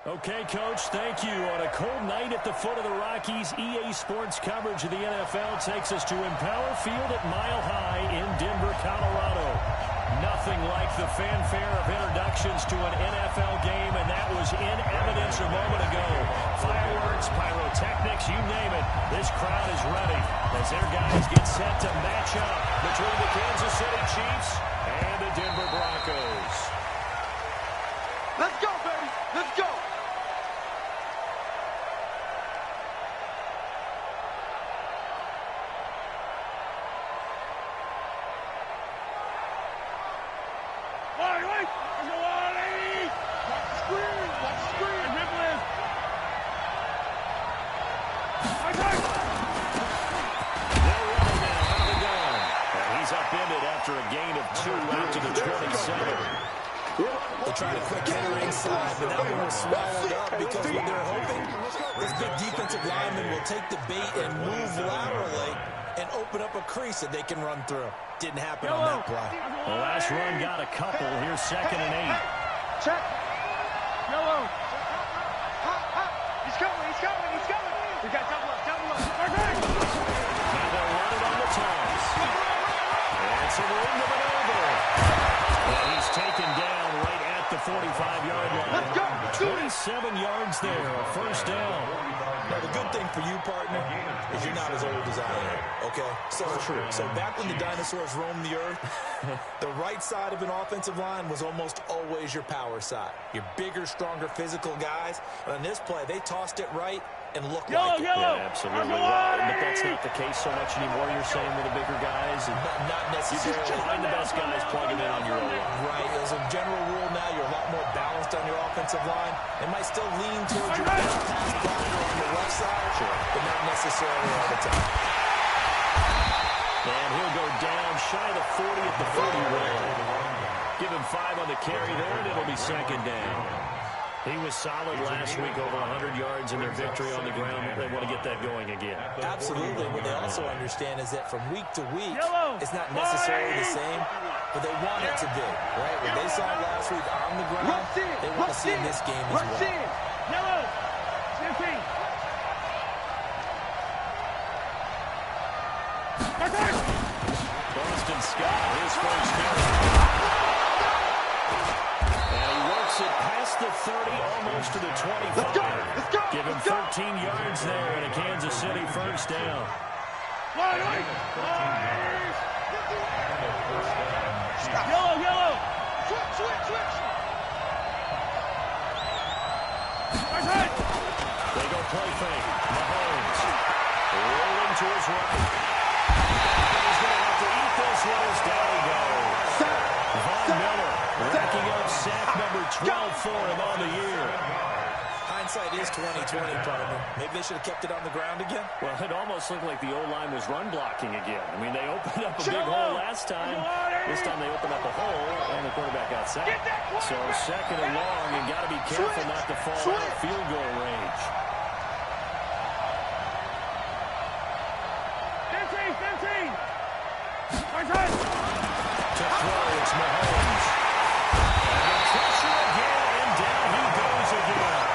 Okay, Coach, thank you. On a cold night at the foot of the Rockies, EA Sports coverage of the NFL takes us to Empower Field at Mile High in Denver, Colorado. Nothing like the fanfare of introductions to an NFL game, and that was in evidence a moment ago. Fireworks, pyrotechnics, you name it. This crowd is ready as their guys get set to match up between the Kansas City Chiefs and the Denver Broncos. Let's go, baby. Let's go. After a gain of 2 out to the 27. They tried a quick header inside, but that one was swallowed up because what they're hoping, this big defensive lineman will take the bait and move laterally and open up a crease that they can run through. Didn't happen on that play. The last run got a couple. Here's 2nd and 8. Check. Yellow. He's coming. He's coming. He's coming. We got double up. Double up. Now they'll run it on the toss. It's a ring of an over. And he's taken down right at the 45-yard line. Let's go. 27 yards there, a first down. Now, the good thing for you, partner, is you're not as old as I am, okay? So back when the dinosaurs roamed the earth, the right side of an offensive line was almost always your power side. Your bigger, stronger, physical guys. And on this play, they tossed it right and looked like it. Yeah, absolutely. Well, but that's not the case so much anymore, you're saying, with the bigger guys? And not necessarily. You just find the best guys plugging in on your own line. Right. As a general rule now, you're a lot more balanced on your offensive line. It might still lean towards your best pass blocker on the left side, but not necessarily all the time. And he'll go down shy of the 40 at the 41. Give him 5 on the carry there, and it'll be 2nd down. He was solid last week, over 100 yards in their victory on the ground. They want to get that going again. Absolutely. What they also understand is that from week to week, it's not necessarily the same, but they want it to be, right? What they saw last week on the ground, they want to see in this game as well. Yellow. 15. Boston Scott, his first carry. And he works it past the 30, almost to the 25. Let's go. Let's go. Give him 13 yards there and a Kansas City first down. Yellow. Switch. They go play fake. Mahomes rolling to his right. He's going to have to eat this one as down he goes. Von Miller racking up sack number 12 for him on the year. Hindsight is 20/20, partner. Maybe they should have kept it on the ground again. Well, it almost looked like the O-line was run blocking again. I mean, they opened up a big hole last time. This time they opened up a hole, and the quarterback got sacked. So 2nd and long, and got to be careful not to fall out of field goal range. 15. To throw, it's Mahomes. And pressure again, and down he goes again.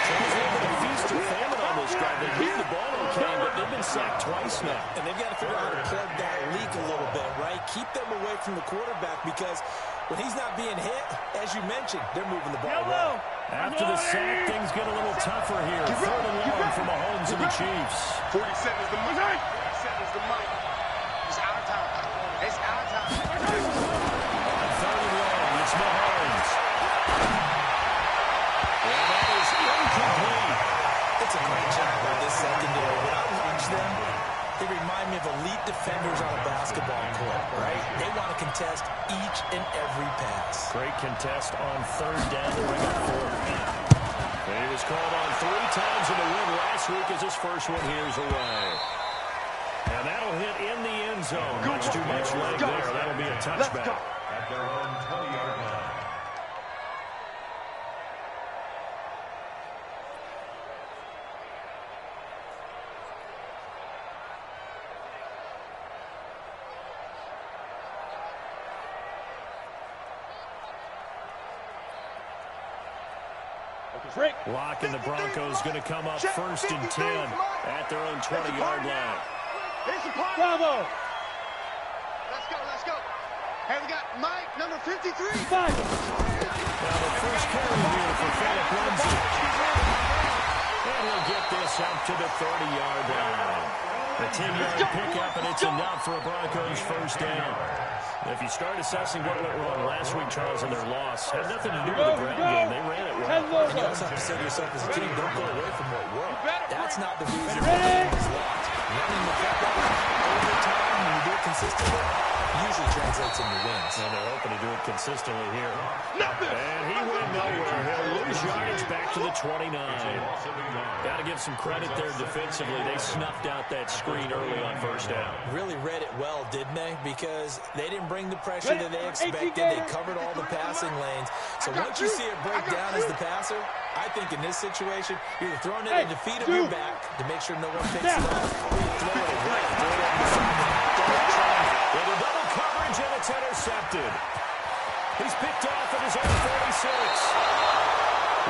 So he's a little bit of feast or famine on this drive. They moved the ball okay, but they've been sacked twice now. And they've got to figure out how to plug that leak a little bit, right? Keep them away from the quarterback because when he's not being hit, as you mentioned, they're moving the ball well. After the sack, things get a little tougher here. 3rd and long for Mahomes and the Chiefs. 47 is the money. 47 is the money. It's our time. It's our time. On 3rd and long, it's Mahomes. And that is incomplete. It's a great job by this secondary. When I watch them, they remind me of elite defenders on a basketball court, right? They want to contest each and every pass. Great contest on 3rd down to bring up 4th. And he was called on 3 times in the win last week as his first one here's away. And that'll hit in the end zone. Much too much leg there. That'll be a touchback. At their own 20-yard line. Lock and the Broncos going to come up first and 10 at their own 20-yard line. Bravo. Let's go. Hey, we got Mike, number 53. Now the first carry here for Philip Lindsay. And he'll get this up to the 30-yard line. A 10-yard pickup, and it's enough for a Broncos first down. If you start assessing what went wrong last week, Charles, in their loss, had nothing to do with the ground game. They ran it well. And you also have to say to yourself as a team, don't go away from what worked. That's not the reason the game is lost. Running the football over time, when you do it consistently, usually translates into wins. And they're hoping to do it consistently here. And he went nowhere. He'll lose yards back to the 29. Got to give some credit there defensively. They snuffed out that screen early on first down. Really read it well, didn't they? Because they didn't bring the pressure that they expected. They covered all the passing lanes. So once you see it break down as the passer, I think in this situation, you're throwing it at the feet of your back to make sure no one picks it up. Throw it away. Throw it over the side. With a double coverage, and it's intercepted. He's picked off at his own 46.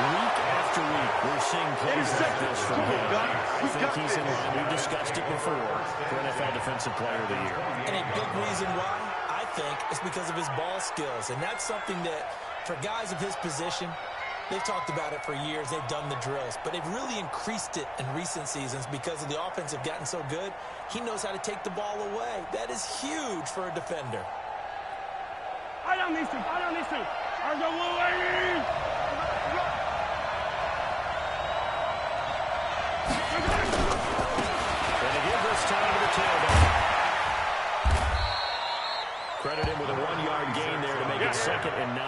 Week after week, we're seeing plays like this from him. I think he's in line. We've discussed it before for NFL Defensive Player of the Year. And a big reason why, I think, is because of his ball skills. And that's something that, for guys of his position, they've talked about it for years. They've done the drills. But they've really increased it in recent seasons because of the offense have gotten so good. He knows how to take the ball away. That is huge for a defender. I don't need to. Are you willing? And again this time to the tailback. Credit him with a 1-yard gain there to make it 2nd and 9.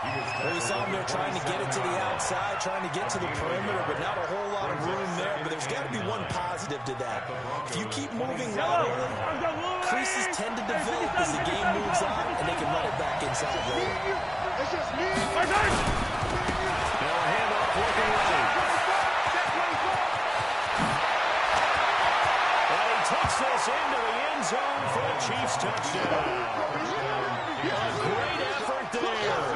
Well, we saw him there trying to get it to the outside, trying to get to the perimeter, but not a whole lot of room there. But there's got to be one positive to that. If you keep moving laterally, creases tend to develop as the game moves on, and they can run it back inside later. Now a handoff looking right. And he takes this into the end zone for a Chiefs touchdown. A great effort there.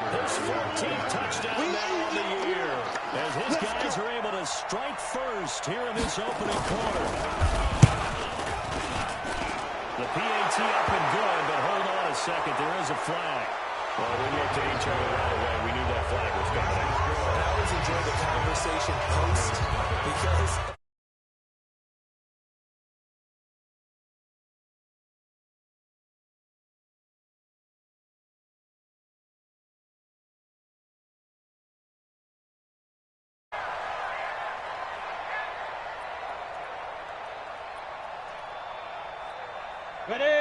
His 14th touchdown now on the year. As his guys are able to strike first here in this opening quarter. The PAT up and good, but hold on a second. There is a flag. Well, we looked at each other right away. We knew that flag was coming in. And I always enjoy the conversation post because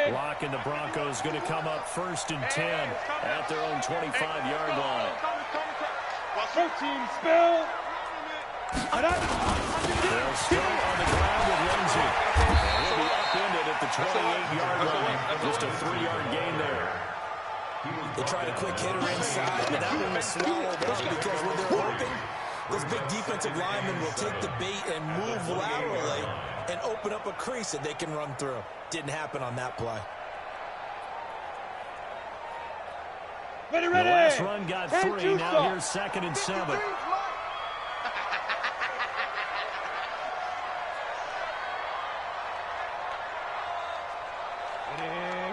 Lock and the Broncos going to come up first and 10 at their own 25-yard line. Team spill. They'll start on the ground with Lindsay. And he'll be upended at the 28-yard line. Just a 3-yard gain there. they tried a quick hitter inside, but that one was swallowed up because when they're hoping, this big defensive lineman will take the bait and move laterally and open up a crease that they can run through. Didn't happen on that play. Ready. The last run got 3. Now here's 2nd and 7.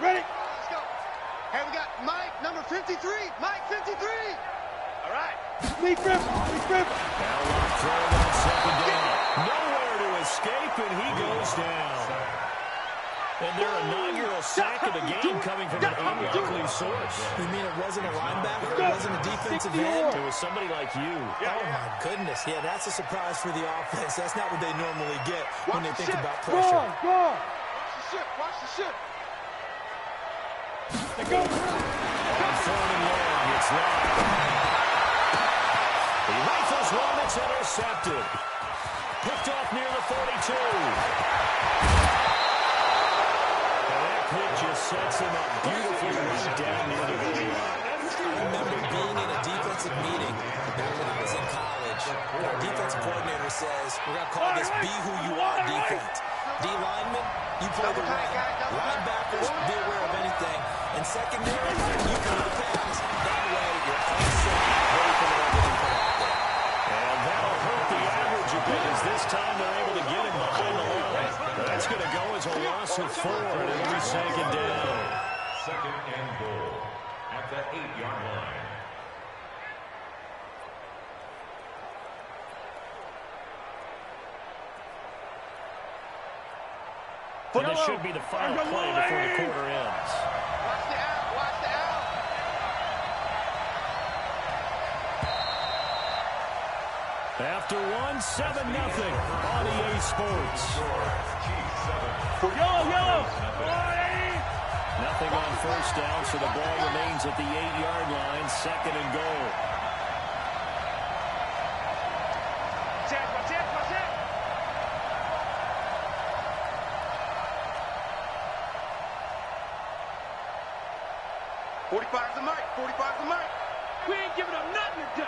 Ready. Let's go. Hey, we got Mike, number 53. Mike, 53. All right. Lead grip. Now Lock throwing on 2nd down. Nowhere to escape, and he goes down. And their inaugural sack of the game coming from an unlikely source. You mean it wasn't a linebacker? It wasn't a defensive end? It was somebody like you. Oh, my goodness. Yeah, that's a surprise for the offense. That's not what they normally get when they think about pressure. Watch the ship. They go. On 3rd and long, it's Lock. He rifles one that's intercepted. Picked off near the 42. It just sets him up beautifully right down near the goal line. I remember being in a defensive meeting back when I was in college. And our defensive coordinator says, we're going to call this be who you are defense. D linemen, you play the run. Linebackers, be aware of anything. And secondary, you play the pass. That way, you're all set, ready for whatever they put out there. this time they're able to get him behind the line. That's going to go as a loss of 4, and it'll be second down. Second and goal at the 8-yard line. And this should be the final play before the quarter ends. Watch the out. Watch the out. After 7-0 on EA Sports. Yellow. Nothing on first down, so the ball remains at the 8-yard line, second and goal. Watch it. 45's the mic. 45's the mic. We ain't giving up nothing today.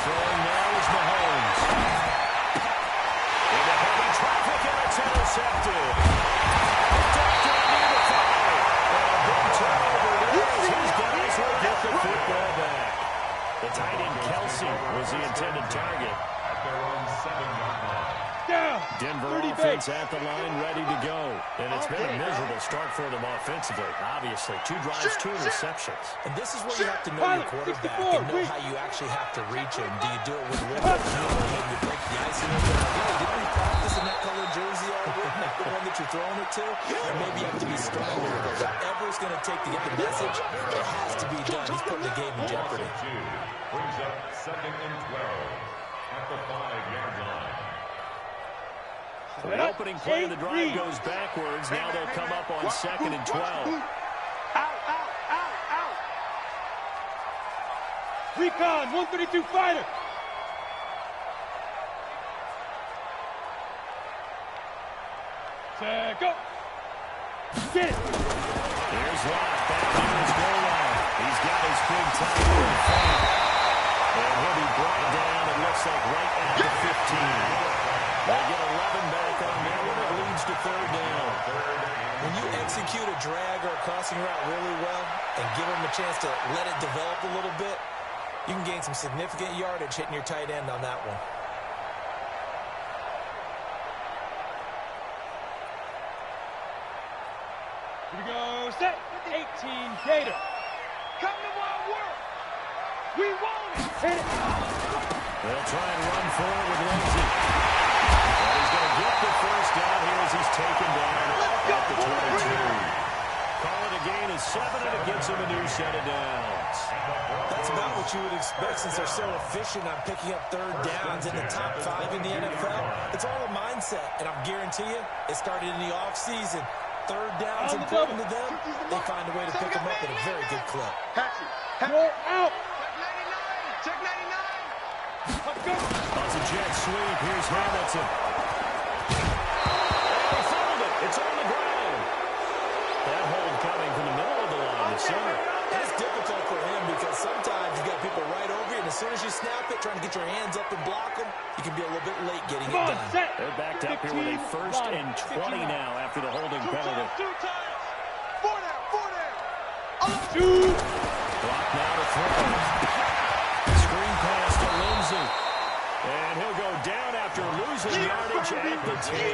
Throwing now is Mahomes. Into heavy traffic, and it's intercepted. Protected near the 5. And a big turnover there as his guys will get the football back. The tight end Kelsey was the intended target. At their own 7-yard line. Denver offense at the line, ready to go. And it's been a miserable start for them offensively. Obviously, 2 drives, 2 interceptions. And this is where you have to know your quarterback and know how you actually have to reach him. Do you do it with rhythm? Maybe you break the ice a little bit. Didn't we practice in that colored jersey already? The one that you're throwing it to? Or maybe you have to be stronger. Whatever it's going to take to get the message, it has to be done. He's putting the game in jeopardy. Brings up second and 12 at the 5-yard line. So the opening play of the drive goes backwards. Now they'll come up on second and 12. Out. Recon, 132 fighter. Go. Get it. Here's Locke back near his goal line. He's got his big tight end in front. And he'll be brought down, it looks like, right at the 15. They get 11 back on that one. It leads to third down. When you execute a drag or a crossing route really well and give them a chance to let it develop a little bit, you can gain some significant yardage hitting your tight end on that one. Here we go. Set. 18 Gator. Come to my world. We want it. Hit it. They'll try and run forward with Lindsey. But he's going to get the first down here as he's taken down at the 22. Call it a gain of 7, and it gives him a new set of downs. That's about what you would expect since they're so efficient on picking up third downs in the top 5 in the NFL. It's all a mindset, and I guarantee you, it started in the offseason. Third downs important to them. They find a way to pick them up at a very good clip. Roll out. Check 99. Let's go. That's a jet sweep. Here's Hamilton. And he fouled it. It's on the ground. That hold coming from the middle of the line to center. And it's difficult for him because sometimes you got people right over you, and as soon as you snap it, trying to get your hands up and block them, you can be a little bit late getting it done. They're backed up here with a 1st and 20 now after the holding penalty. 2 times. 4 down. Block now to throw. Screen pass to Lindsey. And he'll go down after losing yardage at the 10.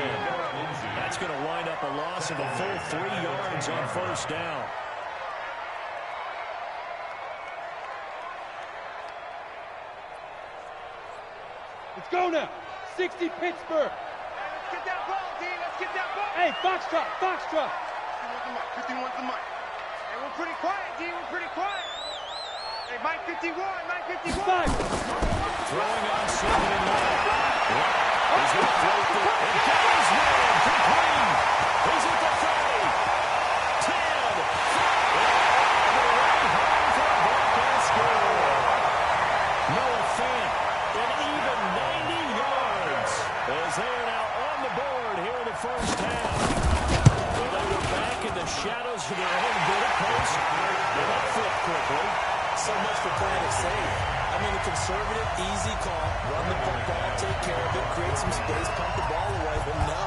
That's going to wind up a loss of a full 3 yards on first down. Let's go now. 60 Pittsburgh. Let's get that ball, D. Let's get that ball. Hey, Foxtrot. 51's the mic. Hey, we're pretty quiet, D. We're pretty quiet. Hey, Mike 51. Throwing on 7 and 9. He's going to float it. And goes man. Complete. He's at the 30. 10. 5. The right home for a Bronco score. Noah Fant. An even 90 yards. As they are now on the board here in the first half. Well, they were back in the shadows of their own goal post. And that flipped quickly. So much for playing it safe. I mean, a conservative, easy call. Run the football, take care of it, create some space, pump the ball away. But no,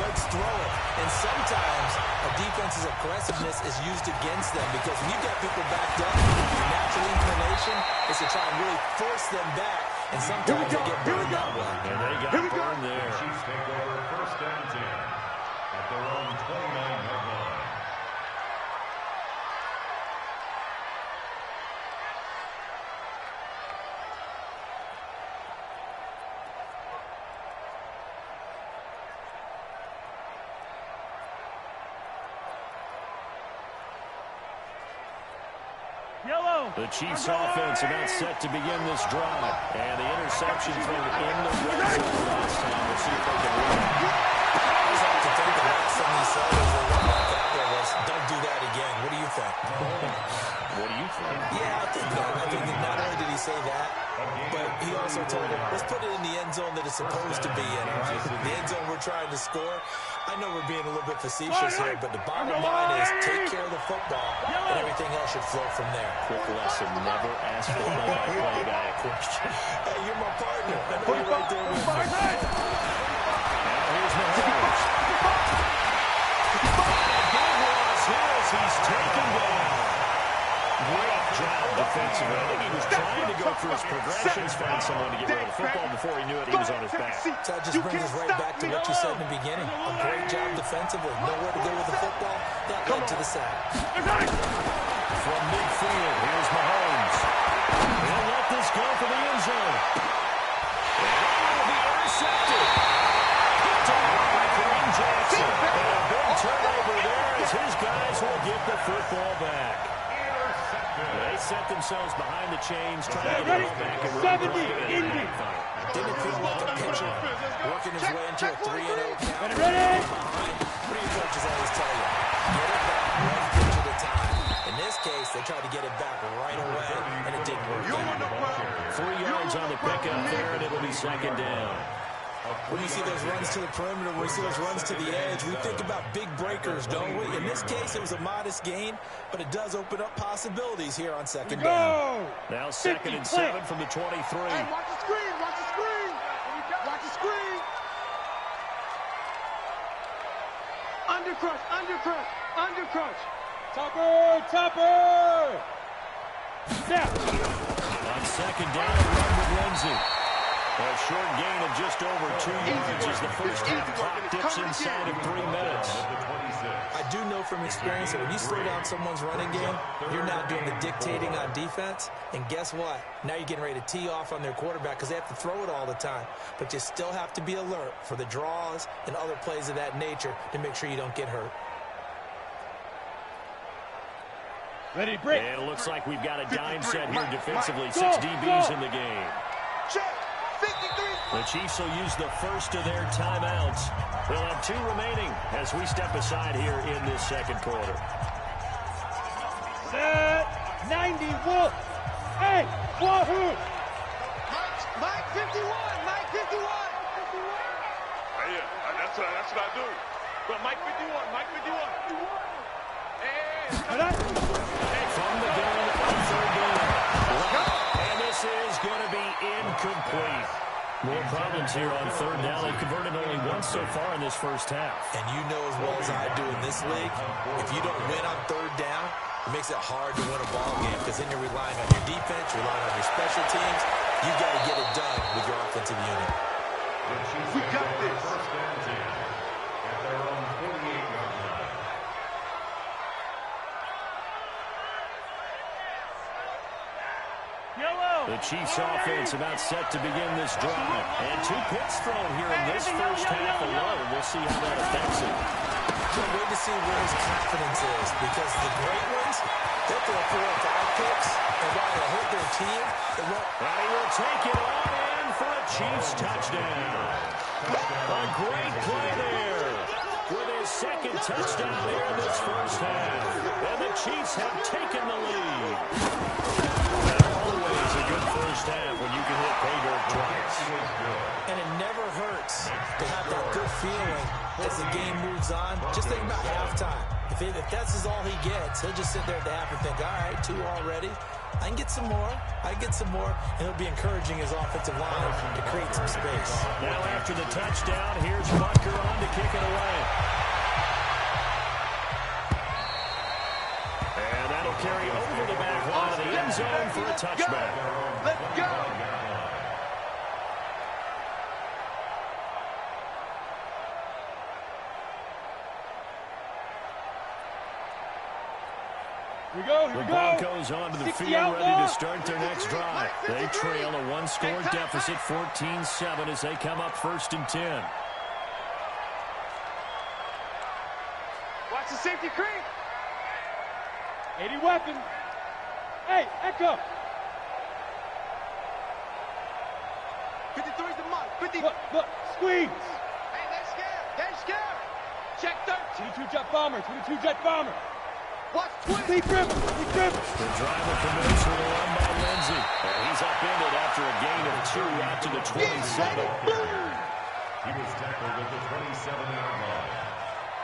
let's throw it. And sometimes a defense's aggressiveness is used against them because when you've got people backed up, your natural inclination is to try and really force them back. And sometimes they get burned that way. And they got burned there. The Chiefs take over first and 10 at their own 29-yard line. The Chiefs offense about set to begin this drive. And the interception thrown in the red zone last time. We'll see if they can win. I was like to think the last thing he said as they went back out there was, don't do that again. What do you think? What do you think? Yeah, I think that not only did he say that, but he also told him, let's put it in the end zone that it's supposed to be in. Right? The end zone we're trying to score. I know we're being a little bit facetious here, but the bottom line is take care of the football, and everything else should flow from there. Quick lesson, never ask the play-by-play guy a question. Hey, you're my partner. I know you're right there with me. Now here's Mahomes. Big loss here as he's taken down. Great job defensively. I think he was trying to go through his progressions, find someone to get rid of the football. Before he knew it, he was on his back. So that just brings us right back to what you said in the beginning. A great job defensively. Nowhere to go with the football. That led to the sack. From midfield, here's Mahomes. He'll let this go for the end zone. And will be intercepted. Picked off by Kareem Jackson. And a big turnover there as his guys will get the football back. They set themselves behind the chains, trying to get it back and run it. Didn't feel like a pitcher working his way into a 3-0 count. Behind. What do your coaches always tell you? Get it back one pitch at a time. In this case, they tried to get it back right away, and it didn't work out. 3 yards on the pickup there, and it'll be second down. When you see those runs to the perimeter, when you see those runs to the edge, we think about big breakers, don't we? In this case, it was a modest gain, but it does open up possibilities here on second down. Now second and 7 from the 23. Hey, watch the screen, watch the screen. Watch the screen. Undercrush, undercrush, undercrush. Topper! Snap. On second down, run with Lindsey. A short gain of just over 2 yards as the first half clock dips inside of 3 minutes. I do know from experience that when you slow down someone's running game, you're now doing the dictating on defense. And guess what? Now you're getting ready to tee off on their quarterback because they have to throw it all the time. But you still have to be alert for the draws and other plays of that nature to make sure you don't get hurt. Ready, break. And it looks like we've got a dime set here defensively. 6 DBs in the game. The Chiefs will use the first of their timeouts. They'll have 2 remaining as we step aside here in this second quarter. Set. 91. Hey, wahoo. Mike 51, Mike 51. Yeah, that's what I do. But Mike 51, Mike 51. From the gun on third down. And this is going to be incomplete. More problems here on third down. They've converted only once so far in this first half. And you know as well as I do in this league, if you don't win on third down, it makes it hard to win a ball game because then you're relying on your defense, relying on your special teams. You've got to get it done with your offensive unit. We got this. First and 10 at their own 48-yard line. The Chiefs offense about set to begin this drive. And 2 picks thrown here in this first half alone. We'll see how that affects it. Can't wait to see where his confidence is because the great ones, they'll throw 4 or 5 picks, and while they hurt their team, they won't. And he will take it on in for a Chiefs touchdown. A great play there with his second touchdown here in this first half. And the Chiefs have taken the lead. Always a good first half when you can hit pay dirt twice. And it never hurts to have that good feeling as the game moves on. Just think about halftime. If that's all he gets, he'll just sit there at the half and think, all right, 2 already. I can get some more. I can get some more. And he'll be encouraging his offensive line to create some space. Now after the touchdown, here's Butker on to kick it away. And that'll carry over the back line of the end zone for a touchback. Let's go. The Broncos onto the field, ready to start their next drive. They trail a one-score deficit, 14-7, as they come up 1st and 10. Watch the safety creep. 80 weapon. Hey, Echo. 53's the mark. 50. Look, squeeze. Hey, they're scared. They're scared. Check 13. 22 jet bomber. 22 jet bomber. Watch 20. Deep dribble. The driver commits with a run by Lindsey. And he's upended after a gain of 2 out to the 27. He was tackled at the 27-yard line.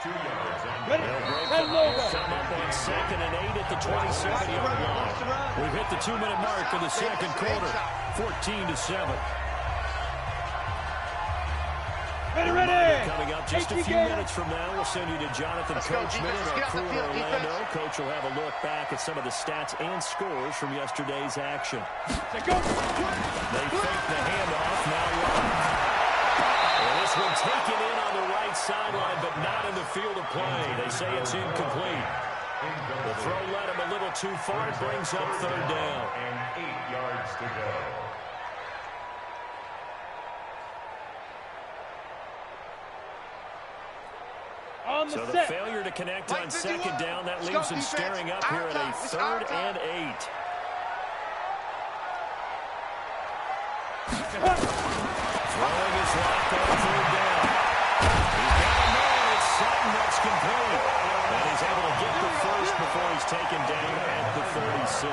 2 yards on the They'll break the huddle, come up on 2nd and 8 at the 27-yard line. We've hit the 2-minute mark of the second quarter, 14-7. Ready. Coming up just a few minutes from now, we'll send you to Jonathan Coachman and our crew in Orlando. Coach will have a look back at some of the stats and scores from yesterday's action. They fake the handoff, now run. Well, this one taken in on the right sideline, but not in the field of play. They say it's incomplete. The throw led him a little too far. It brings up 3rd down. And 8 yards to go. So the failure to connect on 2nd down, that leaves him staring up here at a 3rd and 8. Throwing his lock on 3rd down. He's got a man. It's Sutton that's complete. And he's able to get the first before he's taken down at the 36.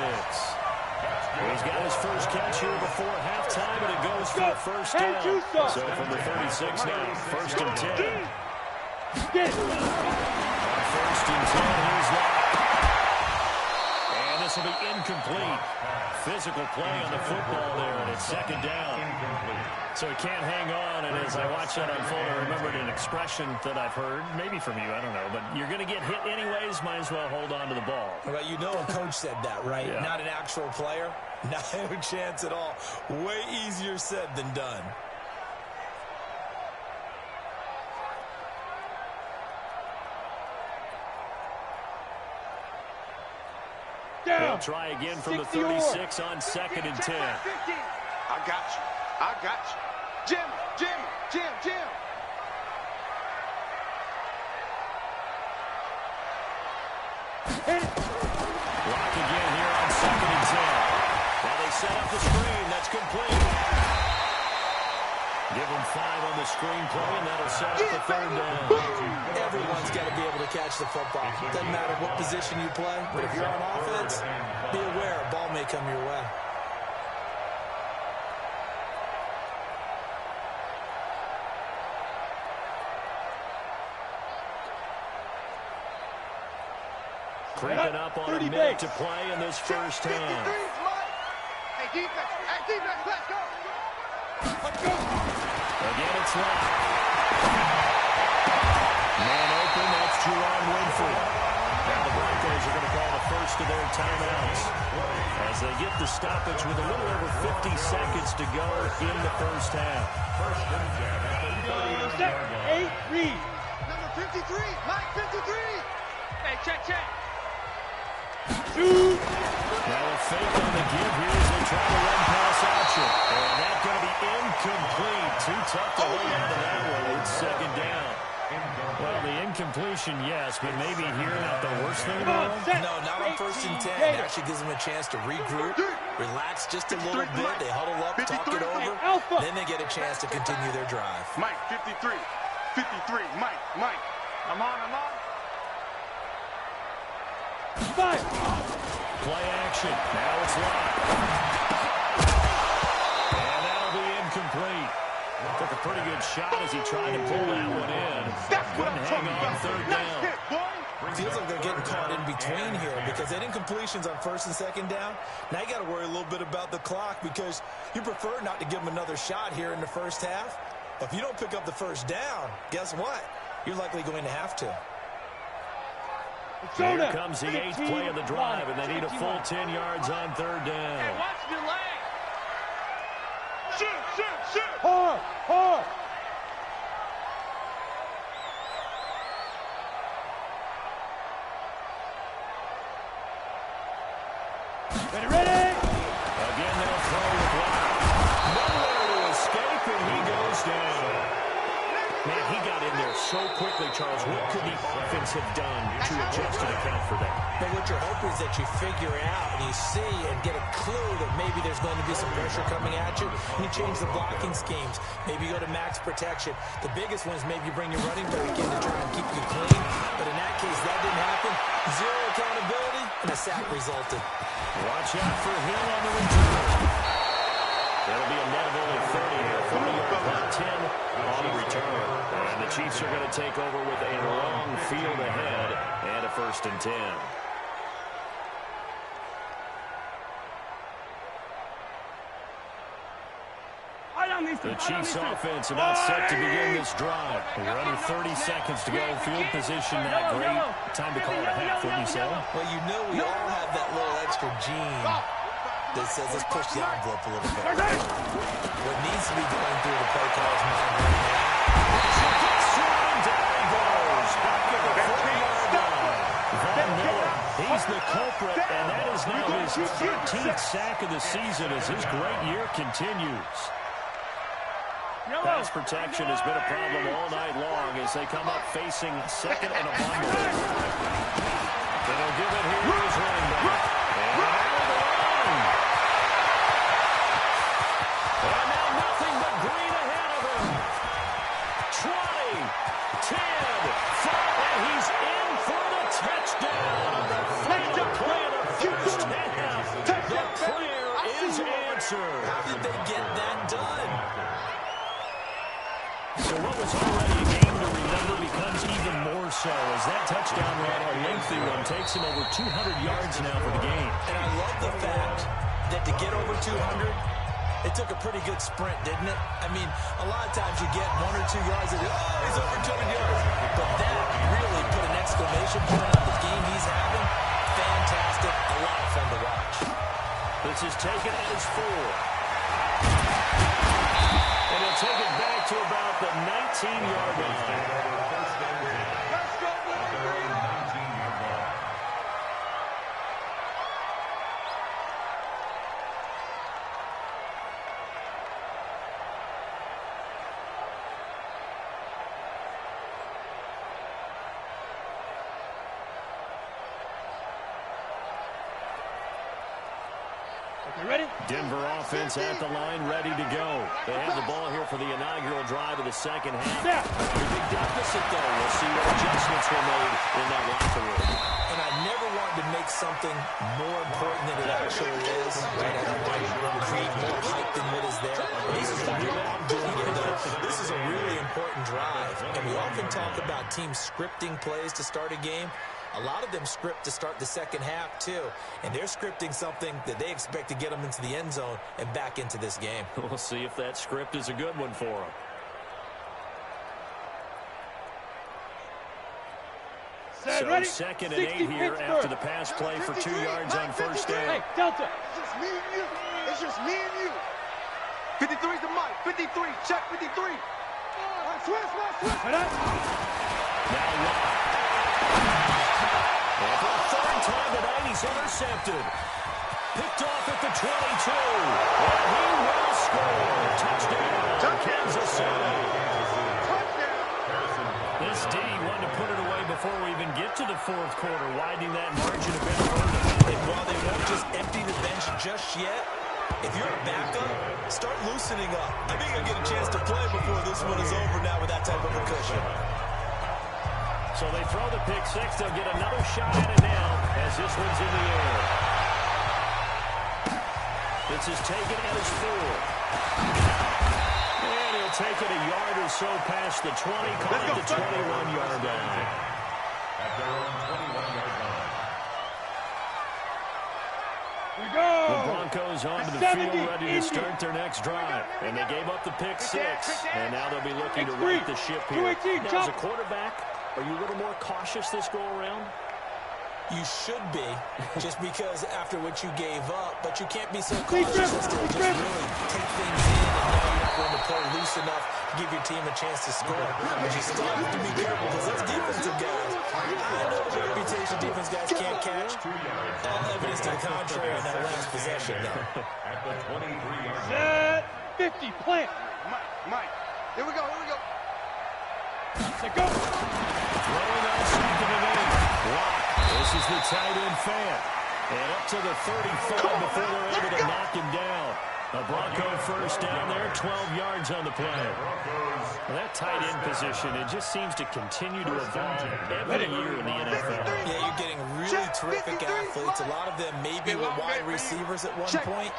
He's got his first catch here before halftime, and it goes for a 1st down. So from the 36 now, 1st and 10. Get it. 1st and 10, here's that. And this will be incomplete. Physical play on the football there, and it's 2nd down. So he can't hang on, and as I watch that unfold, I remembered an expression that I've heard, maybe from you, I don't know, but you're going to get hit anyways, might as well hold on to the ball. Well, you know a coach said that, right? Yeah. Not an actual player. Not a chance at all. Way easier said than done. They'll try again from the 36 on 2nd and 10. I got you. I got you. Jim. Lock again here on 2nd and 10. Now they set up the screen. That's complete. Give him 5 on the screen play, and that'll set up the 3rd down. Everyone's got to be able to catch the football. Doesn't matter what position you play, but if you're on offense, be aware a ball may come your way. Creeping up on a minute to play in this first half. Hey, defense, let's go. Again, it's locked. Man open, that's Juwan Winfrey. Now the Broncos are going to call the first of their timeouts as they get the stoppage with a little over 50 seconds to go in the first half. Set, 8, read. Number 53, Mike 53. Hey, check. Shoot. Now a fake on the give here as they try to run pass option. And that's going to be incomplete. Too tough to hold on to that one. It's 2nd down. Well, the incompletion, yes, but maybe here not the worst thing in the world. No, not on 1st and 10. It actually gives them a chance to regroup, relax just a little bit. They huddle up, talk it over. Then they get a chance to continue their drive. Mike 53. Mike. I'm on. Fire. Play action. Now it's locked. And that'll be incomplete. Took a pretty good shot as he tried to pull that one in. Couldn't hang on 3rd down. Feels like they're getting caught in between here because that incompletion's on 1st and 2nd down. Now you got to worry a little bit about the clock because you prefer not to give them another shot here in the first half. If you don't pick up the 1st down, guess what? You're likely going to have to. Here comes the 8th play of the drive, and they need a full 10 yards on 3rd down. Hey, watch the leg. Shoot. Hard. Ready? Again, they'll throw with Lyle. Nowhere to escape, and he goes down. Man, he got in there so quickly, Charles. What could the offense have done to adjust and account for that? But what you're hoping is that you figure it out and you see and get a clue that maybe there's going to be some pressure coming at you. And you change the blocking schemes. Maybe you go to max protection. The biggest one is maybe you bring your running back in to try and keep you clean. But in that case, that didn't happen. Zero accountability, and a sack resulted. Watch out for Hill on the return. That'll be a net of only 30 here. 40-yard 10 on the return. And the Chiefs are going to take over with a long field ahead and a 1st and 10. The Chiefs offense about set to begin this drive. We're under 30 seconds to go. Field position not great. Time to call it a half, wouldn't you say? Well, you know we all have that little extra gene that says let's push the envelope a little bit. What needs to be going through the play caller's mind right now. Down he goes. Back at the 40-yard line. Von Miller, he's the culprit, and that is now his 13th sack of the season as his great year continues. Pass protection has been a problem all night long as they come up facing second and a bundle. They'll give it here to his running back. And now nothing but green ahead of him. 20, 10, 5, and he's in for the touchdown. The final play of the first half. The prayer is answered. How did they get that done? So what was already a game to remember becomes even more so as that touchdown run, a lengthy one, takes him over 200 yards now for the game. And I love the fact that to get over 200, it took a pretty good sprint, didn't it? I mean, a lot of times you get 1 or 2 yards and he's over 200 yards. But that really put an exclamation point on the game he's having. Fantastic. A lot of fun to watch. This is taken at his 4. And he'll take it back to about the 19-yard line. Denver offense at the line, ready to go. They have the ball here for the inaugural drive of the second half. The big deficit, though. We'll see what adjustments were made in that locker room. And I never wanted to make something more important than it actually is. Right? I don't want to create more hype than what is there. This is a really important drive. And we often talk about teams scripting plays to start a game. A lot of them script to start the second half, too. And they're scripting something that they expect to get them into the end zone and back into this game. We'll see if that script is a good one for them. So second and 8 here after the pass play for 2 yards on first down. Hey, Delta. It's just me and you. It's just me and you. 53's the mic. 53. Check 53. Switch. Now Lyle. And for the third time tonight, he's intercepted. Picked off at the 22. And he will score. Touchdown, Kansas City. This D wanted to put it away before we even get to the fourth quarter, widening that margin a bit further. And while they won't just empty the bench just yet, if you're a backup, start loosening up. I think you'll get a chance to play before this one is over now with that type of a cushion. So they throw the pick six. They'll get another shot at it now as this one's in the air. This is taken at his 4. And he'll take it a yard or so past the 20, call it the 21-yard line. At their own 21-yard line. We go. The Broncos onto the field ready to start their next drive. And they gave up the pick six. And now they'll be looking to right the ship here. Now, as a quarterback, are you a little more cautious this go-around? You should be, just because after what you gave up, but you can't be so cautious as to just really take things in and know you're not going to play loose enough to give your team a chance to score. But you still have to be careful because those defensive guys, I know they're going to be reputation defense guys can't catch. All evidence to the contrary in that last possession, though. At the 23-yard line. Set 50, plant. Mike. Here we go. Set, go. Throwing on second and 8. Block. This is the tight end fan. And up to the 35 before they're able to knock him down. A Bronco first down there, 12 yards on the play. Well, that tight end position, it just seems to continue to evolve every year in the NFL. Yeah, you're getting really terrific athletes. A lot of them maybe were wide receivers at one point.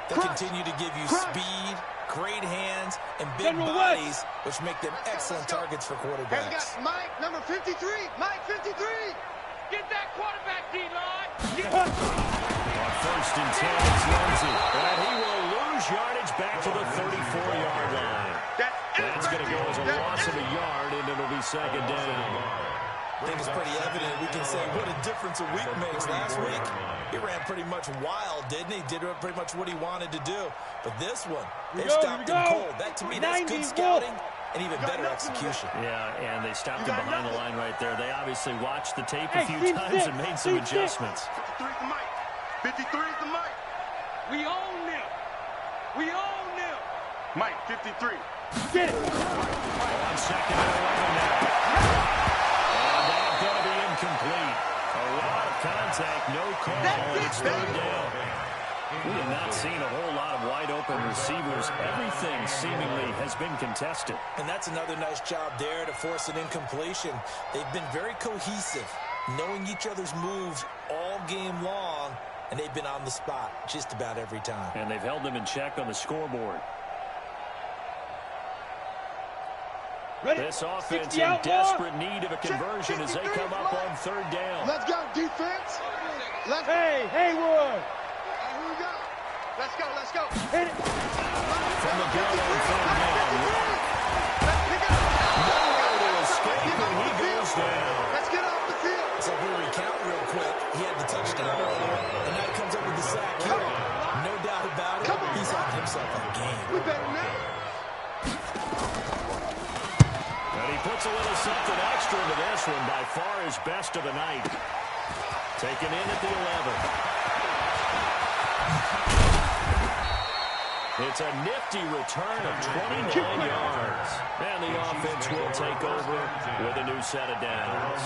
They continue to give you speed, great hands, and big bodies, which make them excellent targets for quarterbacks. Hey, we got Mike, number 53. Mike, 53. Get that quarterback, D-line. On first and 10, it's Lindsey. And he will lose yardage back to the 34-yard line. That's going to go as a loss of a yard, and it'll be second down. I think it's pretty evident. We can say what a difference a week makes. Last week, he ran pretty much wild, didn't he? Did pretty much what he wanted to do. But this one, they stopped him cold. That, to me, that's good scouting and even better execution. Yeah, and they stopped him behind the line right there. They obviously watched the tape a few times and made some adjustments. 53 is the Mike. 53 is the Mike. We own them. We own them. Mike, 53. Get it. On second and 11 now. And that's going to be incomplete. A lot of contact, no call, and it's third down. We have not seen a whole lot of wide-open receivers. Everything seemingly has been contested. And that's another nice job there to force an incompletion. They've been very cohesive, knowing each other's moves all game long, and they've been on the spot just about every time. And they've held them in check on the scoreboard. Ready. This offense 60 in out, desperate need of a conversion as they come up on third down. Let's go, defense. Hey, Haywood. Here we go. Let's go. Hit it. From the gun on third down. Nowhere to escape, and he goes down. Let's get off the field. So if we recount real quick, he had the touchdown earlier, and now he comes up with the sack here. No doubt about it, he's had himself a game. We better now. And he puts a little something extra into this one, by far his best of the night. Taken in at the 11. It's a nifty return of 29 yards. And the offense will take over with a new set of downs.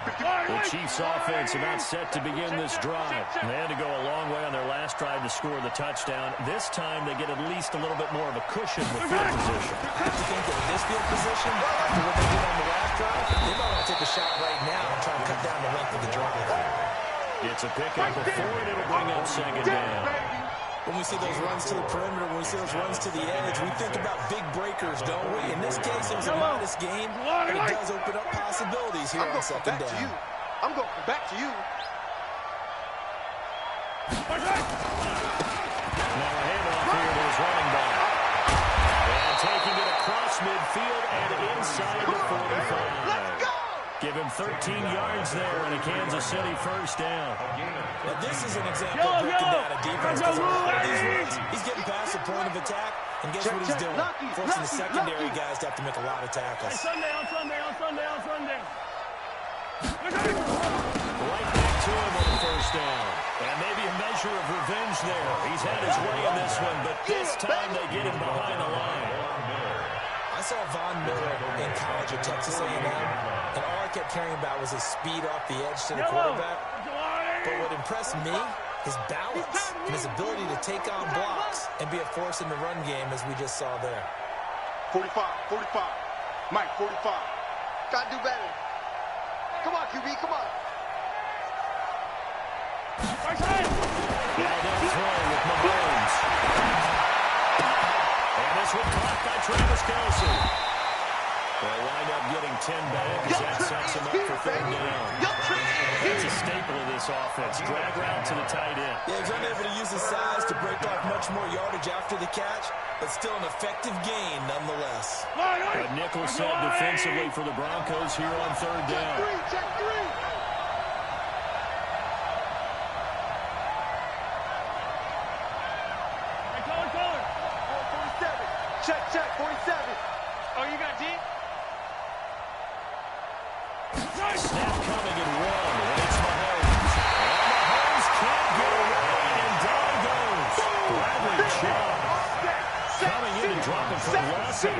The Chiefs' offense about set to begin this drive. They had to go a long way on their last drive to score the touchdown. This time they get at least a little bit more of a cushion with field position. I have to think that in this field position, after what they did on the last drive, they might want to take a shot right now and try to cut down the length of the drive. It's a pickup of 4, and it'll bring up second down. When we see those runs to the perimeter, when we see those runs to the edge, we think about big breakers, don't we? In this case, it was a modest game, but it does open up possibilities here on second down. I'm going back to you. Now a handoff here to his running back. And taking it across midfield and inside the 45. Let's go! Give him 13 yards there and a Kansas City first down. Now this is an example of breaking down a defense, because a lot of these runs, he's getting past the point of attack, and guess what he's doing? Forcing the secondary guys to have to make a lot of tackles. Sunday. Right back to him on first down. And maybe a measure of revenge there. He's had his way in this one, but this time they get him behind the line. I saw Von Miller in college at Texas A&M, and all I kept hearing about was his speed off the edge to the quarterback. But what impressed me, his balance and his ability to take on blocks and be a force in the run game, as we just saw there. 45. Mike, 45. Gotta do better. Come on, QB, come on. Now down throwing with Mahomes. And this one caught by Travis Kelce. They'll wind up getting 10 back as that sets him up for third down. That's a staple of this offense. Drag route to the tight end. Yeah, he's unable to use his size to break off much more yardage after the catch, but still an effective gain nonetheless. A nickel set defensively for the Broncos here on third down. Check three. Check, 47. Oh, you got deep? Snap coming loss of 8,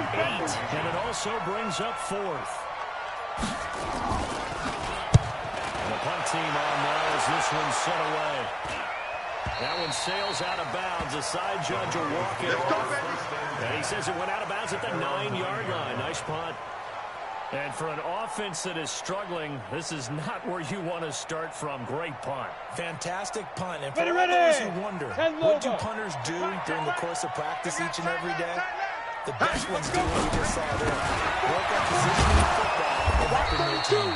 and it also brings up 4th. And the punt team on now as this one's set away. That one sails out of bounds. The side judge will walk it off. And he says it went out of bounds at the 9-yard line. Nice punt. And for an offense that is struggling, this is not where you want to start from. Great punt. Fantastic punt. And for all those who wonder, what do punters do during the course of practice each and every day? The best ones do what we just saw there. Work on positioning football and helping their team.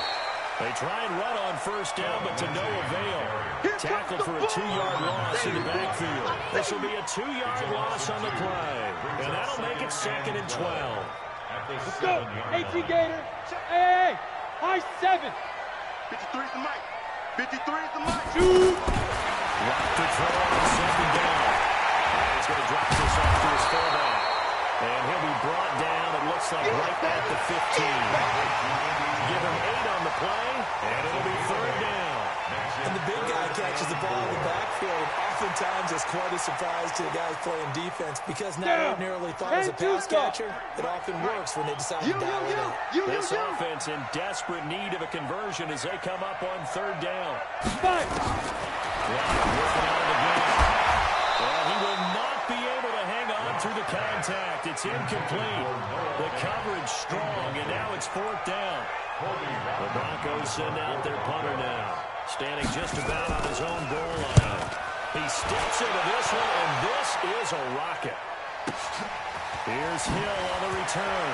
They try and run on first down, but to no avail. Tackled for a 2-yard loss in the backfield. This will be a 2-yard loss on the play. And that'll make it 2nd and 12. Let's go. 18 Gator. Hey, high 7. 53 is the mic. 53 is the mic. Shoot. Lock to throw on 2nd down. He's going to drop this off to his fullback. And he'll be brought down, it looks like, right at the 15. Give him 8 on the play, and it'll be 3rd down. And the big guy catches the ball in the backfield. Oftentimes, it's quite a surprise to the guys playing defense because not ordinarily thought as a pass catcher, it often works when they decide to dial it in. This offense in desperate need of a conversion as they come up on 3rd down. Working out of the game. Well, he will not be able to hang on through the contact. It's incomplete. The coverage strong, and now it's 4th down. The Broncos send out their punter now. Standing just about on his own goal line. He steps into this one, and this is a rocket. Here's Hill on the return.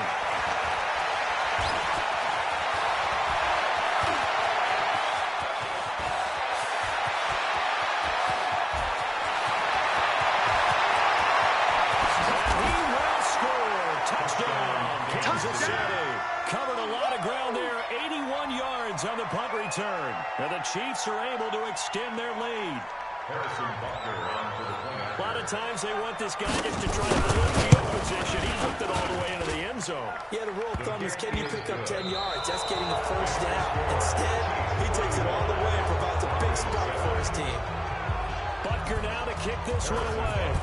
And he will score. Touchdown, Kansas City. Covered a lot of ground there. 81 yards on the punt return. And the Chiefs are able to extend their lead. A lot of times they want this guy just to try to flip field position. He hooked it all the way into the end zone. Yeah, the rule of thumb is, can you pick up 10 yards? That's getting a first down. Instead, he takes it all the way and provides a big spot for his team. Butker now to kick this one away.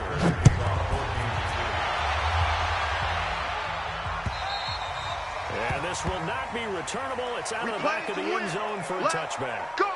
And this will not be returnable. It's out of the back of the end zone for a touchback. Go!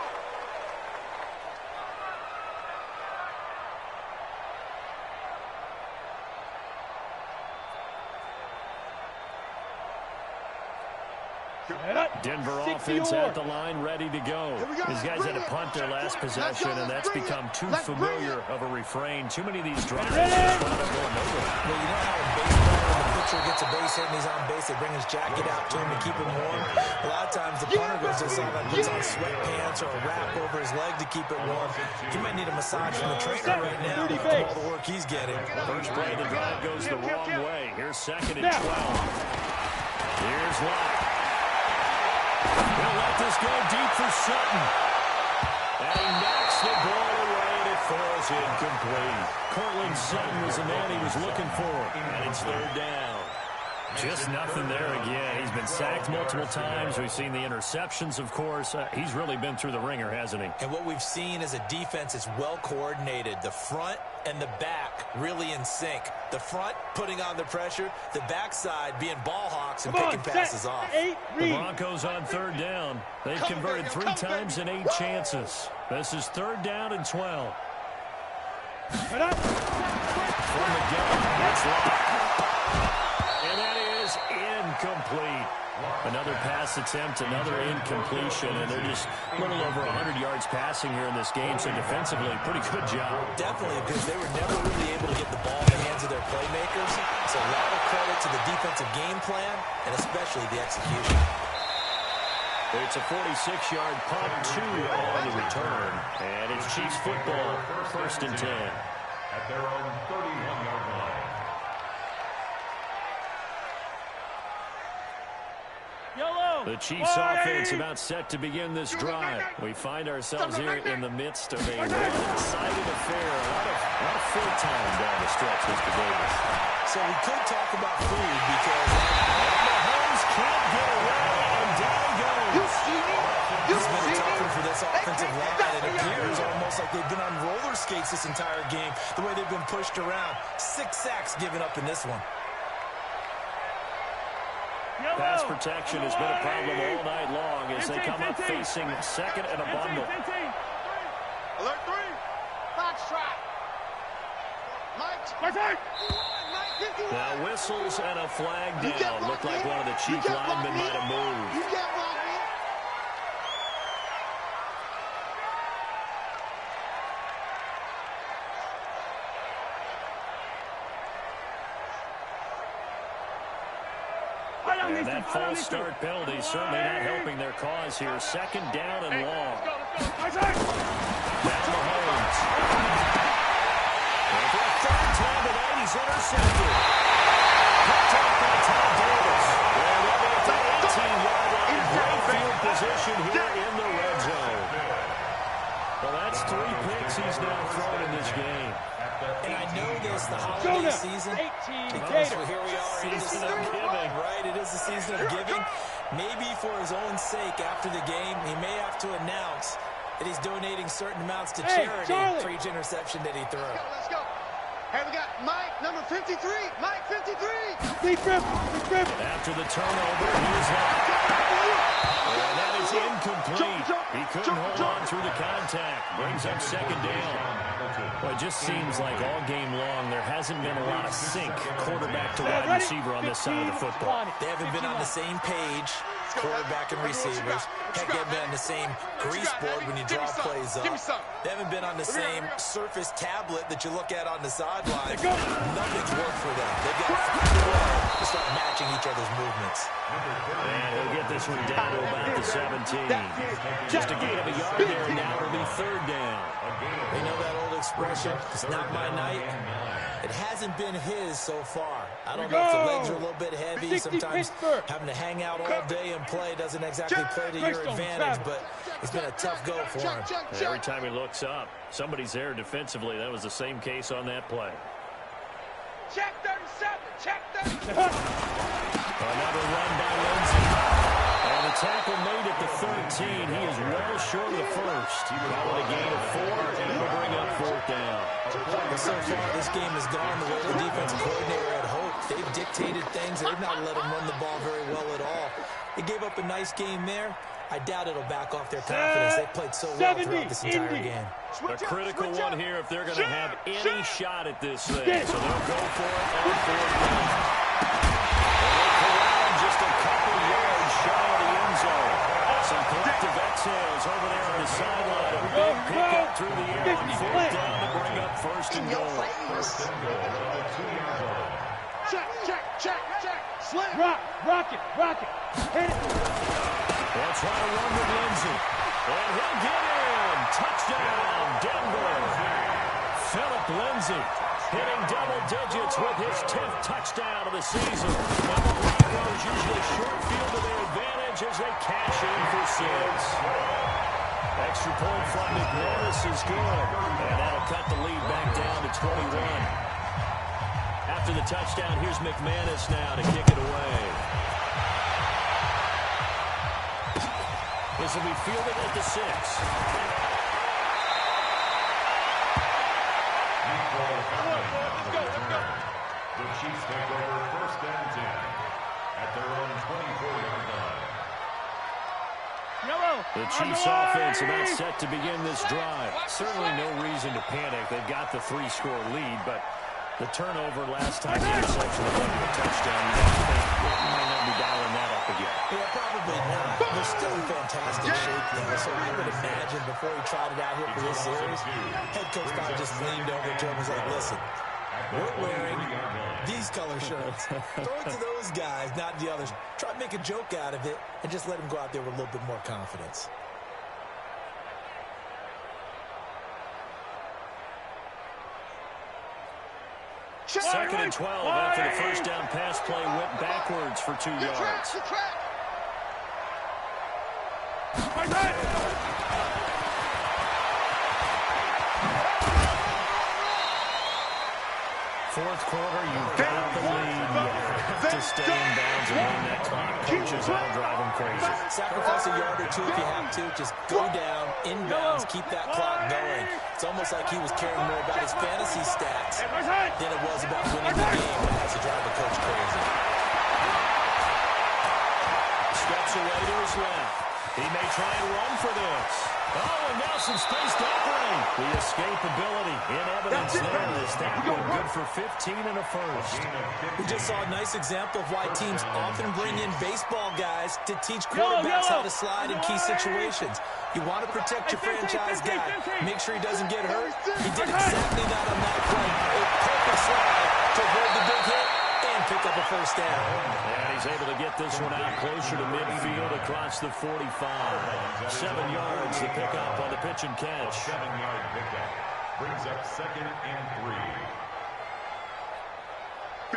Denver offense at the line, ready to go. These guys had a punt their last possession, and that's become too familiar of a refrain. Too many of these drives just wound up going nowhere. Well, you know how a baseball, when the pitcher gets a base hit and he's on base, they bring his jacket out to him to keep him warm. A lot of times the punter goes to someone and puts on sweatpants or a wrap over his leg to keep it warm. He might need a massage from the trainer right now for all the work he's getting. First play of the drive goes the wrong way. Here's 2nd and 12. Here's Locke. He'll let this go deep for Sutton. And he knocks the ball away, and it falls incomplete. Cortland Sutton was the man he was looking for, and it's 3rd down. Just nothing there again. He's been sacked multiple times. We've seen the interceptions, of course. He's really been through the ringer, hasn't he? And what we've seen is a defense that's well coordinated. The front and the back really in sync. The front putting on the pressure, the backside being ball hawks and picking passes off. The Broncos on 3rd down. They've converted 3 times in 8 chances. This is 3rd down and 12. From the gun, that's Locke. And that is incomplete. Another pass attempt, another incompletion, and they're just a little over 100 yards passing here in this game, so defensively, pretty good job. Definitely, because they were never really able to get the ball in the hands of their playmakers. So a lot of credit to the defensive game plan, and especially the execution. It's a 46-yard punt, 2 on the return, and it's Chiefs football, 1st and 10. At their own 31-yard line. The Chiefs offense about set to begin this drive. We find ourselves here in the midst of a one-sided affair. A lot of full time down the stretch, Mr. Davis. So we could talk about food because Mahomes can't get away, and down goes. It's been a tough one for this offensive line. It appears almost like they've been on roller skates this entire game, the way they've been pushed around. 6 sacks given up in this one. Pass protection has been a problem all night long as they come up facing second and a bundle. Alert 3. Fox trot. Mike. Now whistles and a flag down. Looked like one of the chief linemen might have moved. You get one, man. And that false start penalty certainly not helping their cause here. Second down and long. Now Mahomes. And for a third time tonight, he's intercepted. Picked up by Todd Davis. And they'll be at the 18-yard line. Great field position here in the red zone. Well, that's 3 picks he's now thrown in this game. And I know this, the holiday season, because here we are in the season of giving, right? It is the season of giving. Maybe for his own sake after the game, he may have to announce that he's donating certain amounts to charity for each interception that he threw. Let's go. Hey, we got Mike, number 53. Mike, 53. Deep grip. After the turnover, he's locked. And that is incomplete. He couldn't hold on through the contact. Brings up second down. Well, it just seems like all game long there hasn't been a lot of sync quarterback to wide receiver on this side of the football. They haven't been on the same page, quarterback and receivers. Heck, they haven't been on the same grease board when you draw plays up. They haven't been on the same surface tablet that you look at on the sideline. Nothing's worked for them. They've got to find a way to start matching each other's movements. And he'll get this one down to about the 17. Just a gain of a yard there, now it'll be third down. You know that old expression, it's not my night. It hasn't been his so far. I don't know if the legs are a little bit heavy. Sometimes having to hang out all day and play doesn't exactly play to your advantage, but it's been a tough go for him. Every time he looks up, somebody's there defensively. That was the same case on that play. Check 37. Check 37. Another run by Lindsey. And the tackle made at the 13. He is well short of the first. Call it a gain of 4, and it'll bring up fourth down. But so far, this game has gone the way the defensive coordinator had hoped. They've dictated things. They've not let him run the ball very well at all. They gave up a nice game there. I doubt it'll back off their confidence. They've played so well throughout this entire game. A critical one here if they're going to have any shot at this thing. So they'll go for it on fourth down. Just a couple yards shy of the end zone. Some collective exhales over there on the sideline. A big pickup through the air on fourth down to bring up first and goal. Check. Slam. Rock it. Hit it. They'll try to run with Lindsey. And he'll get in. Touchdown, Denver. Philip Lindsey hitting double digits with his 10th touchdown of the season. Now the Broncos usually short field to their advantage as they cash in for 6. Extra point from McManus is good. And that'll cut the lead back down to 21. After the touchdown, here's McManus now to kick it away. This will be fielded at the 6. The Chiefs take over first and 10 at their own 24-yard line. The Chiefs offense about set to begin this drive. Certainly no reason to panic. They've got the 3-score lead, but the turnover last time, the interception of a touchdown, you might not be dialing that up again. Yeah, probably not. They're still in fantastic shape, though. So I would imagine before he trotted out here for this series, head coach probably just leaned over to him and was like, listen, we're wearing these color shirts. Throw it to those guys, not the others. Try to make a joke out of it and just let him go out there with a little bit more confidence. Second and 12 after the first down pass play went backwards for 2 yards. Fourth quarter, you've got the lead. You have to stay in bounds and run that clock. Coaches all drive them crazy. Sacrifice a yard or 2 if you have to. Just go down, inbounds, keep that clock going. It's almost like he was caring more about his fantasy stats than it was about winning the game. That has to drive the coach crazy. away to his left. He may try and run for this. Oh, and now some space to operate. The escapability in evidence there as that one good for 15 and a first. We just saw a nice example of why teams often bring in baseball guys to teach quarterbacks how to slide in key situations. You want to protect your franchise guy. Make sure he doesn't get hurt. He did exactly that on that play. A perfect slide to avoid the big hit and pick up a first down. And he's able to get this one out closer to midfield across the 45. 7 yards to pick up on the pitch and catch. 7-yard pickup brings up 2nd and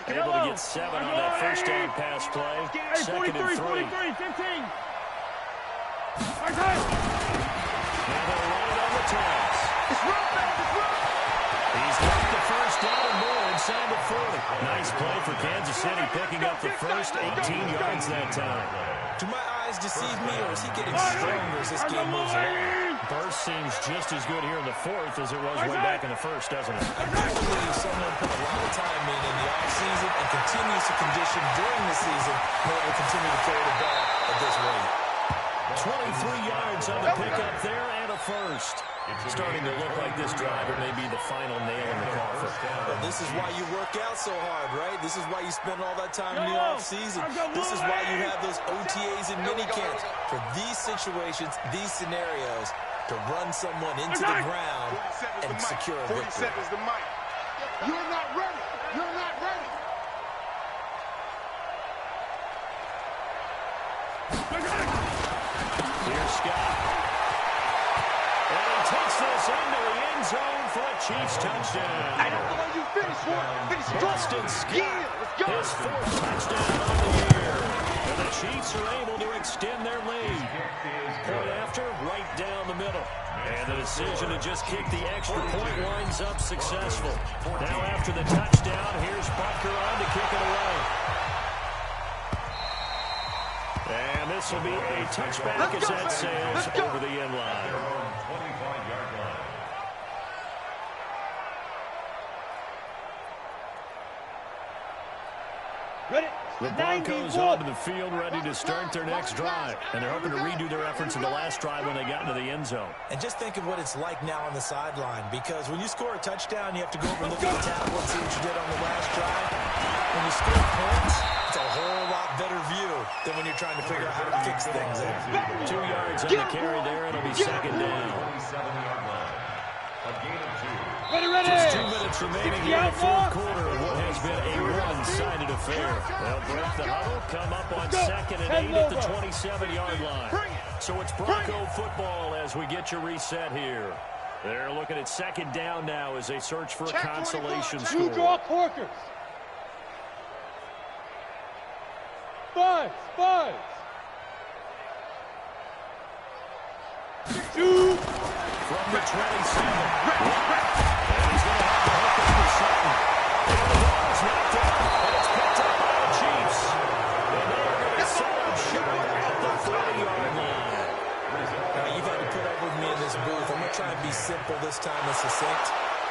3. Able to get 7 on that first down pass play. 2nd and 3. 15. And they'll run it on the toss. He's got the first down and more inside the 40. Nice play for Kansas City, picking up the first 18 yards that time. Do my eyes deceive me, or is he getting stronger as this game moves along? Burst seems just as good here in the 4th as it was way back in the 1st, doesn't it? I believe someone put a lot of time in the offseason and continues to condition during the season in order to continue to throw the ball at this rate. 23 yards on the pickup there and a first. Starting to look like this driver may be the final nail in the coffin. Well, this is why you work out so hard, right? This is why you spend all that time in the offseason. This is why you have those OTAs and minicamps. For these situations, these scenarios, to run someone into the ground and secure a victory. 40 seconds to Mike. You're not ready. You're not ready. Here's Scott. And he takes this into the end zone for a Chiefs touchdown. I don't know how you finish for it. Finish Boston Scott, his 4th touchdown on the year. And the Chiefs are able to extend their lead. Point after, right down the middle. And the decision to just kick the extra point winds up successful. Now after the touchdown, here's Butker on to kick it away. And this will be a touchback as that sails over the end line. 25-yard line. Ready? The Broncos onto the field ready to start their next drive. And they're hoping to redo their efforts in the last drive when they got into the end zone. And just think of what it's like now on the sideline, because when you score a touchdown, you have to go over and look at the tablet and see what you did on the last drive. When you score points, it's a whole lot better view than when you're trying to figure out how to fix things. 2 yards on the carry there. It'll be 2nd down. 27-yard line. A gain of 2. Ready. Just 2 minutes remaining here in the 4th quarter of what has been a one-sided affair. They'll break the huddle, come up on 2nd and 8 at the 27-yard line. So it's Bronco football as we get you reset here. They're looking at 2nd down now as they search for a consolation score. Two draw corkers. Five. Two. From the 27. And he's going to have to hook up for something. And the ball's knocked out, and it's picked up by the Chiefs. And they're going to set up short at the 40-yard line. Now, you've had to put up with me in this booth. I'm going to try and be simple this time and succinct.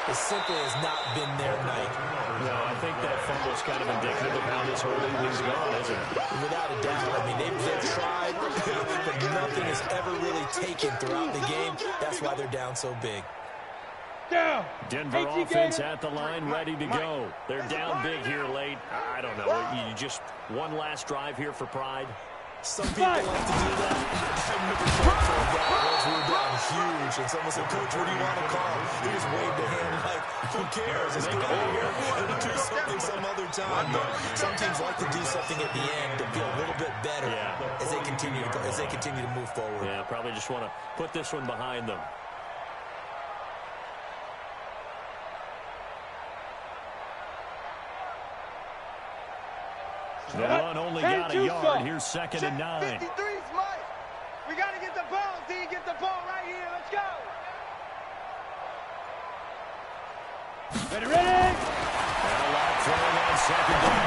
It simply has not been their night. No, I think that fumble's kind of indicative of how this whole evening's gone, isn't it? Without a doubt. I mean, they've tried, but nothing has ever really taken throughout the game. That's why they're down so big. Down. Denver offense at the line, ready to go. They're down big here late. I don't know. You just one last drive here for pride. Some people like to do that. I remember that once we were down huge, and someone said, "Coach, what do you want to call?" He just waved a hand like, "Who cares? Let's get out of here and do something some other time." But some teams like to do something at the end to feel a little bit better as they continue to move forward. Yeah, probably just want to put this one behind them. The run only got a yard. Here's 2nd and 9. 53's Mike. We got to get the ball, D. Get the ball right here. Let's go. Ready. And a lot throwing on 2nd down.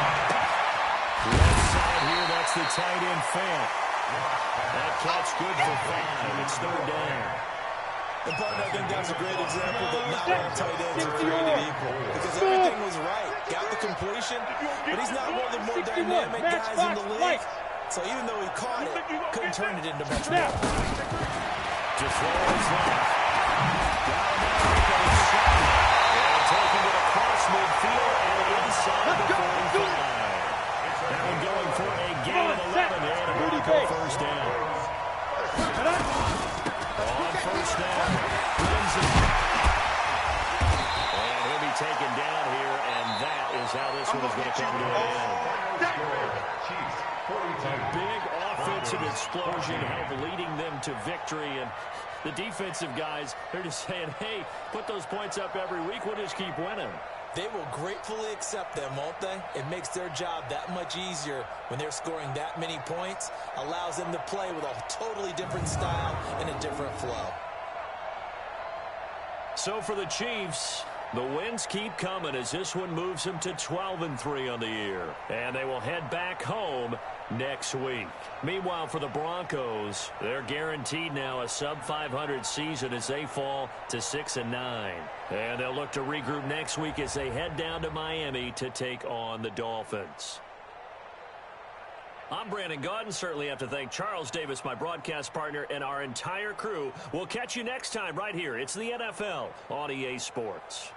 Left side here, that's the tight end Fant. That catch good for 5. It's 3rd down. And partner, I think that's a great example that not all tight ends are created equal. Because everything was right. Got the completion, but he's not one of the more dynamic guys in the league. So even though he caught it, couldn't turn it into much more. Just rolls left. And taking it across midfield and inside the 45. That one going for a gain of 11 and a Bronco first down. On first down, wins it. And he'll be taken down here, and that is how this one is going to come to an end. A big offensive explosion helped leading them to victory, and the defensive guys, they're just saying, hey, put those points up every week, we'll just keep winning. They will gratefully accept them, won't they? It makes their job that much easier when they're scoring that many points, allows them to play with a totally different style and a different flow. So for the Chiefs, the wins keep coming as this one moves them to 12-3 on the year. And they will head back home next week. Meanwhile, for the Broncos, they're guaranteed now a sub-500 season as they fall to 6-9. And they'll look to regroup next week as they head down to Miami to take on the Dolphins. I'm Brandon Gaudin. Certainly have to thank Charles Davis, my broadcast partner, and our entire crew. We'll catch you next time right here. It's the NFL on EA Sports.